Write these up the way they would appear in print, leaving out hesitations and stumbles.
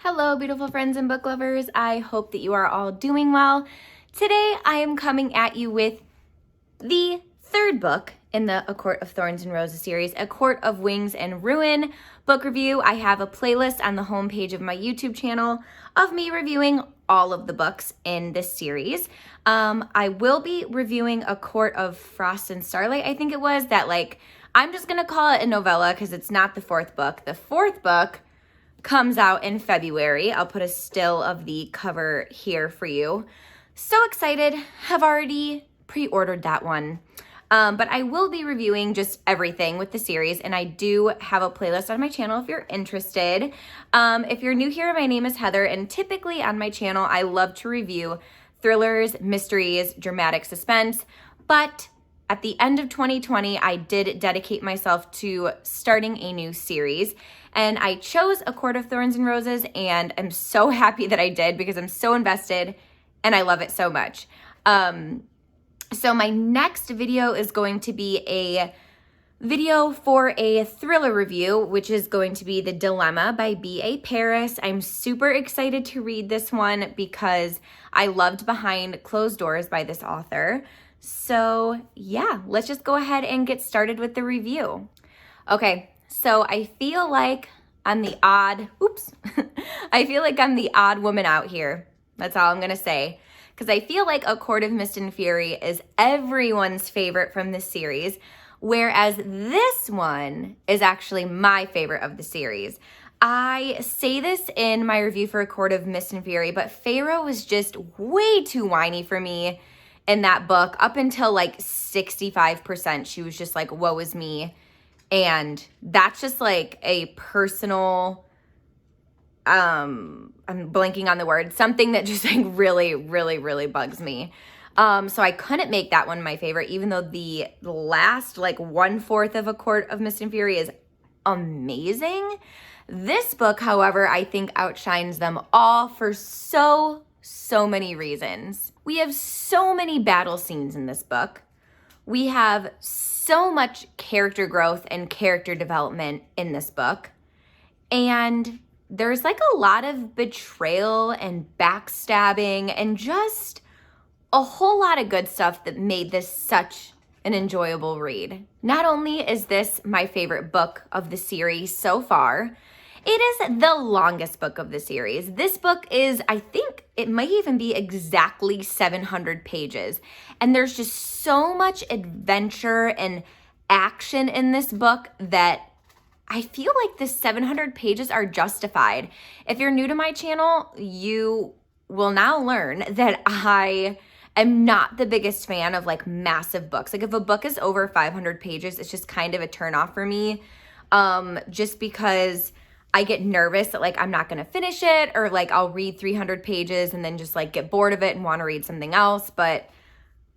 Hello, beautiful friends and book lovers. I hope that you are all doing well. Today, I am coming at you with the third book in the A Court of Thorns and Roses series, A Court of Wings and Ruin book review. I have a playlist on the homepage of my YouTube channel of me reviewing all of the books in this series. I will be reviewing A Court of Frost and Starlight, I think it was, I'm just gonna call it a novella because it's not the fourth book. The fourth book comes out in February. I'll put a still of the cover here for you. So excited, have already pre-ordered that one. But I will be reviewing just everything with the series, and I do have a playlist on my channel if you're interested. If you're new here, my name is Heather, and typically on my channel, I love to review thrillers, mysteries, dramatic suspense, but at the end of 2020, I did dedicate myself to starting a new series, and I chose A Court of Thorns and Roses, and I'm so happy that I did because I'm so invested and I love it so much. So my next video is going to be a video for a thriller review, which is going to be The Dilemma by B.A. Paris. I'm super excited to read this one because I loved Behind Closed Doors by this author. So yeah, let's just go ahead and get started with the review. Okay, so I feel like I'm the odd woman out here. That's all I'm gonna say. Because I feel like A Court of Mist and Fury is everyone's favorite from this series, whereas this one is actually my favorite of the series. I say this in my review for A Court of Mist and Fury, but Pharaoh was just way too whiny for me in that book. Up until like 65%, she was just like, woe is me. And that's just like a personal, I'm blanking on the word, something that just like really, really, really bugs me. So I couldn't make that one my favorite, even though the last like 1/4 of A Court of Mist and Fury is amazing. This book, however, I think outshines them all for so many reasons. We have so many battle scenes in this book. We have so much character growth and character development in this book. And there's like a lot of betrayal and backstabbing and just a whole lot of good stuff that made this such an enjoyable read. Not only is this my favorite book of the series so far, it is the longest book of the series. This book is, I think it might even be exactly 700 pages. And there's just so much adventure and action in this book that I feel like the 700 pages are justified. If you're new to my channel, you will now learn that I am not the biggest fan of like massive books. Like if a book is over 500 pages, it's just kind of a turnoff for me. Just because I get nervous that like I'm not gonna finish it, or like I'll read 300 pages and then just like get bored of it and wanna read something else. But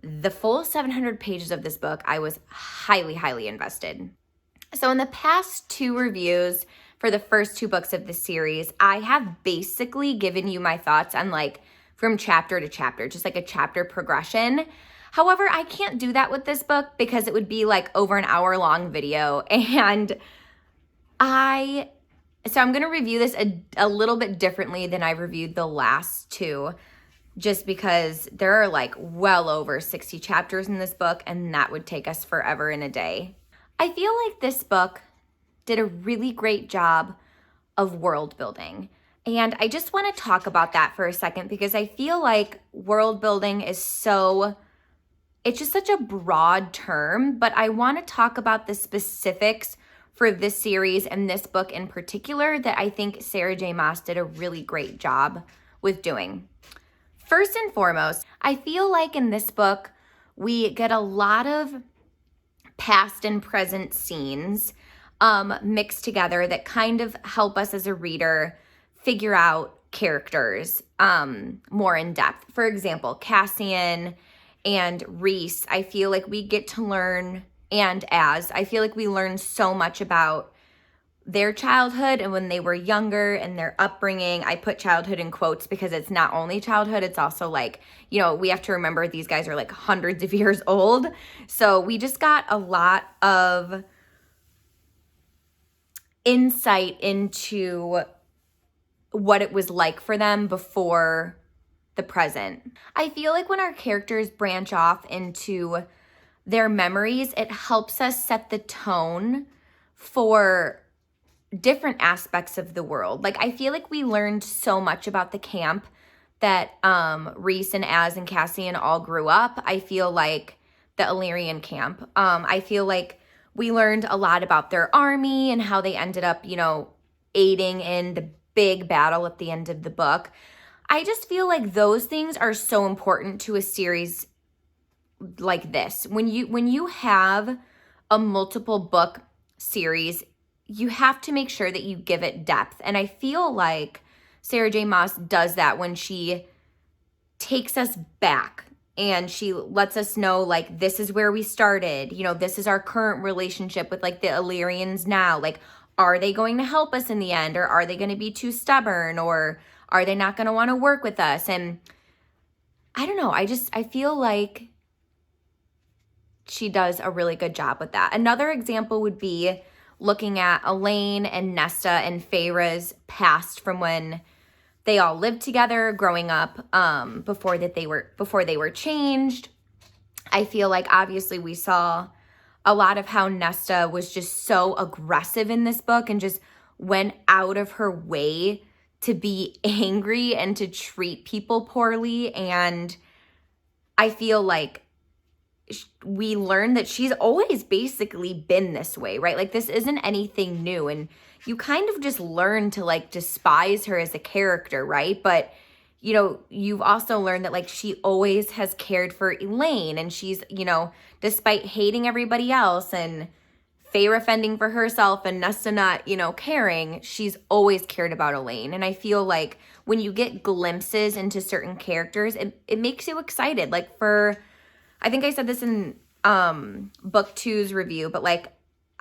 the full 700 pages of this book, I was highly, highly invested. So in the past 2 reviews for the first 2 books of the series, I have basically given you my thoughts on like from chapter to chapter, just like a chapter progression. However, I can't do that with this book because it would be like over an hour-long video, and so I'm going to review this a little bit differently than I've reviewed the last 2, just because there are like well over 60 chapters in this book, and that would take us forever in a day. I feel like this book did a really great job of world building. And I just want to talk about that for a second because I feel like world building is it's just such a broad term, but I want to talk about the specifics for this series and this book in particular that I think Sarah J. Maas did a really great job with doing. First and foremost, I feel like in this book, we get a lot of past and present scenes mixed together that kind of help us as a reader figure out characters more in depth. For example, Cassian and Reese, I feel like we get to learn, and I feel like we learn so much about their childhood and when they were younger and their upbringing. I put childhood in quotes because it's not only childhood, it's also like, we have to remember these guys are like hundreds of years old. So we just got a lot of insight into what it was like for them before the present. I feel like when our characters branch off into their memories, it helps us set the tone for different aspects of the world. Like, I feel like we learned so much about the camp that Reese and Az and Cassian all grew up. I feel like the Illyrian camp. I feel like we learned a lot about their army and how they ended up, you know, aiding in the big battle at the end of the book. I just feel like those things are so important to a series like this. When you have a multiple book series, you have to make sure that you give it depth. And I feel like Sarah J. Maas does that when she takes us back and she lets us know, like, this is where we started. You know, this is our current relationship with, like, the Illyrians now. Like, are they going to help us in the end, or are they going to be too stubborn, or are they not going to want to work with us? And I don't know. I feel like she does a really good job with that. Another example would be looking at Elaine and Nesta and Feyre's past from when they all lived together growing up, before they were changed. I feel like obviously we saw a lot of how Nesta was just so aggressive in this book and just went out of her way to be angry and to treat people poorly. And I feel like we learned that she's always basically been this way, right? Like, this isn't anything new. And you kind of just learn to, like, despise her as a character, right? But, you know, you've also learned that, like, she always has cared for Elaine. And she's, you know, despite hating everybody else and Feyre fending for herself and Nesta not, you know, caring, she's always cared about Elaine. And I feel like when you get glimpses into certain characters, it makes you excited. Like, I think I said this in book 2's review, but, like,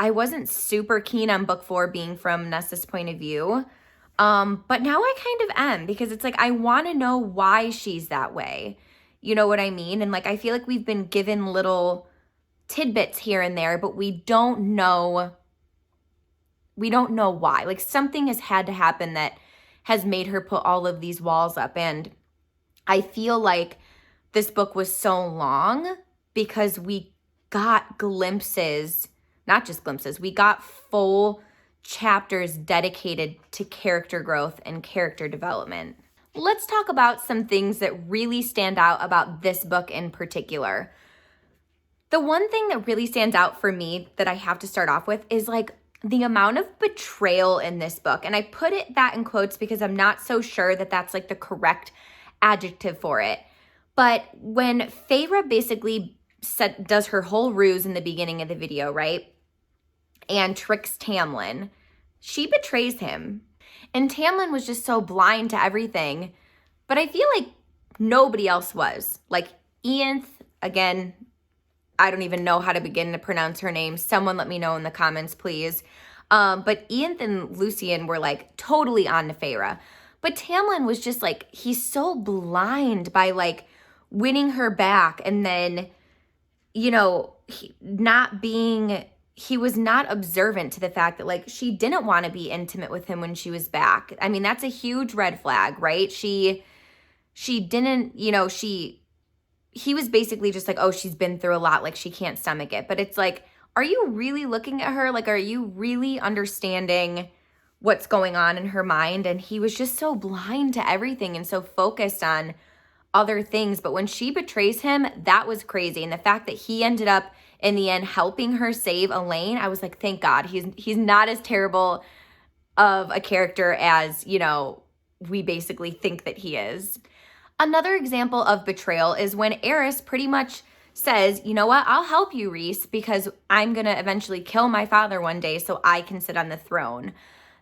I wasn't super keen on book 4 being from Nesta's point of view. But now I kind of am, because it's like, I want to know why she's that way. You know what I mean? And, like, I feel like we've been given little tidbits here and there, but we don't know why. Like, something has had to happen that has made her put all of these walls up. And I feel like this book was so long because we got glimpses, not just glimpses, we got full chapters dedicated to character growth and character development. Let's talk about some things that really stand out about this book in particular. The one thing that really stands out for me that I have to start off with is, like, the amount of betrayal in this book. And I put that in quotes because I'm not so sure that that's, like, the correct adjective for it. But when Feyre basically does her whole ruse in the beginning of the video, right, and tricks Tamlin, she betrays him. And Tamlin was just so blind to everything. But I feel like nobody else was. Like, Ianth, again, I don't even know how to begin to pronounce her name. Someone let me know in the comments, please. But Ianth and Lucian were, like, totally on to Feyre. But Tamlin was just, like, he's so blind by, like, winning her back, and then, you know, he was not observant to the fact that, like, she didn't want to be intimate with him when she was back. I mean, that's a huge red flag, right? She didn't, you know, he was basically just like, oh, she's been through a lot, like, she can't stomach it. But it's like, are you really looking at her? Like, are you really understanding what's going on in her mind? And he was just so blind to everything and so focused on other things. But when she betrays him, that was crazy. And the fact that he ended up in the end helping her save Elaine, I was like, thank God. He's not as terrible of a character as, you know, we basically think that he is. Another example of betrayal is when Eris pretty much says, you know what, I'll help you, Reese, because I'm going to eventually kill my father one day so I can sit on the throne.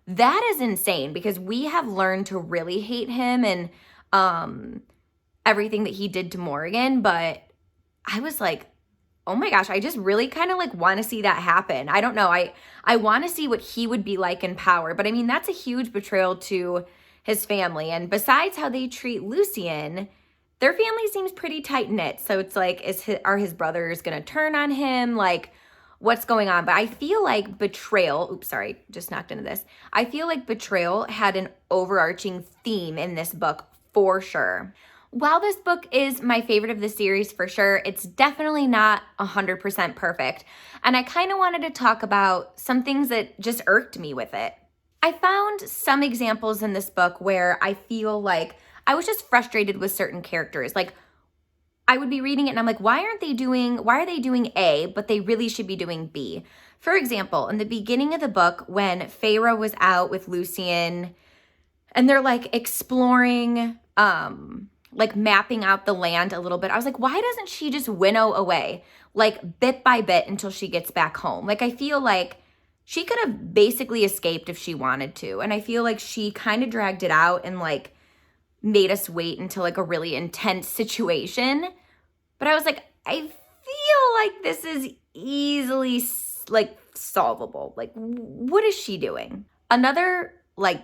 That is insane, because we have learned to really hate him and everything that he did to Morgan. But I was like, oh my gosh, I just really kind of, like, want to see that happen. I don't know. I want to see what he would be like in power. But I mean, that's a huge betrayal to his family. And besides how they treat Lucian, their family seems pretty tight-knit. So it's like, are his brothers going to turn on him? Like, what's going on. But I feel like betrayal, oops, sorry, just knocked into this. I feel like betrayal had an overarching theme in this book for sure. While this book is my favorite of the series for sure, it's definitely not 100% perfect. And I kind of wanted to talk about some things that just irked me with it. I found some examples in this book where I feel like I was just frustrated with certain characters. Like, I would be reading it and I'm like, why are they doing A, but they really should be doing B? For example, in the beginning of the book, when Feyre was out with Lucian and they're like exploring, like mapping out the land a little bit, I was like, why doesn't she just winnow away, like bit by bit until she gets back home? Like, I feel like she could have basically escaped if she wanted to. And I feel like she kind of dragged it out and like made us wait until like a really intense situation. But I was like, I feel like this is easily like solvable. Like, what is she doing? Another like,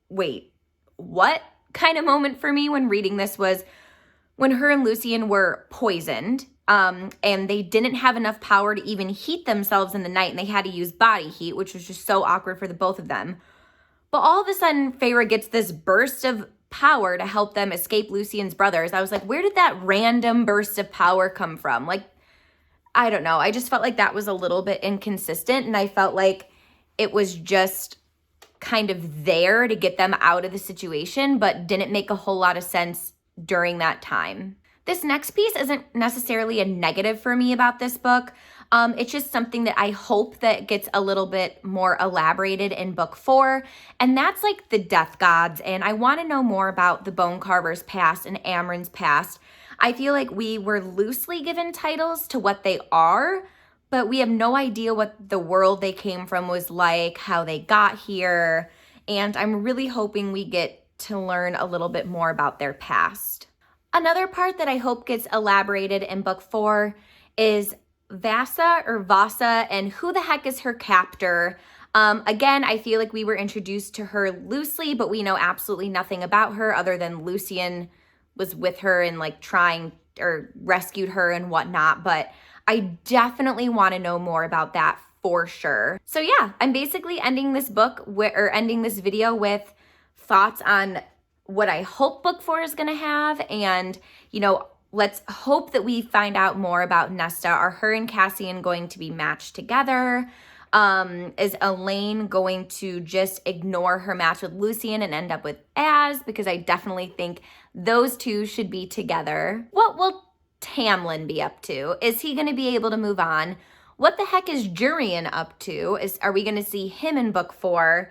wait, what kind of moment for me when reading this was when her and Lucian were poisoned, and they didn't have enough power to even heat themselves in the night, and they had to use body heat, which was just so awkward for the both of them. But all of a sudden, Feyre gets this burst of power to help them escape Lucian's brothers. I was like, where did that random burst of power come from? Like, I don't know. I just felt like that was a little bit inconsistent, and I felt like it was just kind of there to get them out of the situation, but didn't make a whole lot of sense during that time. This next piece isn't necessarily a negative for me about this book. It's just something that I hope that gets a little bit more elaborated in book 4, and that's like the death gods, and I want to know more about the bone carver's past and Amren's past. I feel like we were loosely given titles to what they are, but we have no idea what the world they came from was like, how they got here, and I'm really hoping we get to learn a little bit more about their past. Another part that I hope gets elaborated in book 4 is Vasa and who the heck is her captor. Again, I feel like we were introduced to her loosely, but we know absolutely nothing about her other than Lucian was with her and like trying or rescued her and whatnot. But I definitely want to know more about that for sure. So yeah, I'm basically ending this book ending this video with thoughts on what I hope book 4 is going to have, and let's hope that we find out more about Nesta. Are her and Cassian going to be matched together? Is Elaine going to just ignore her match with Lucian and end up with Az? Because I definitely think those two should be together. What will Tamlin be up to? Is he going to be able to move on? What the heck is Jurian up to? Are we going to see him in book 4?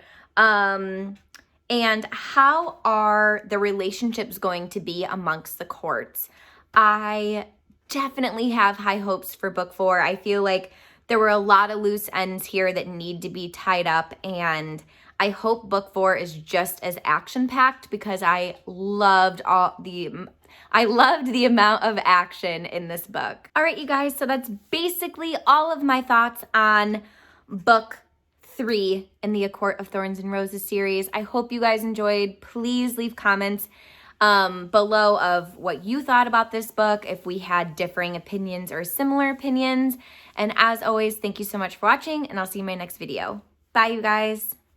And how are the relationships going to be amongst the courts? I definitely have high hopes for book 4. I feel like there were a lot of loose ends here that need to be tied up, and I hope book 4 is just as action-packed because I loved the amount of action in this book. All right, you guys, so that's basically all of my thoughts on book 3 in the A Court of Thorns and Roses series. I hope you guys enjoyed. Please leave comments below of what you thought about this book, if we had differing opinions or similar opinions. And as always, thank you so much for watching, and I'll see you in my next video. Bye, you guys.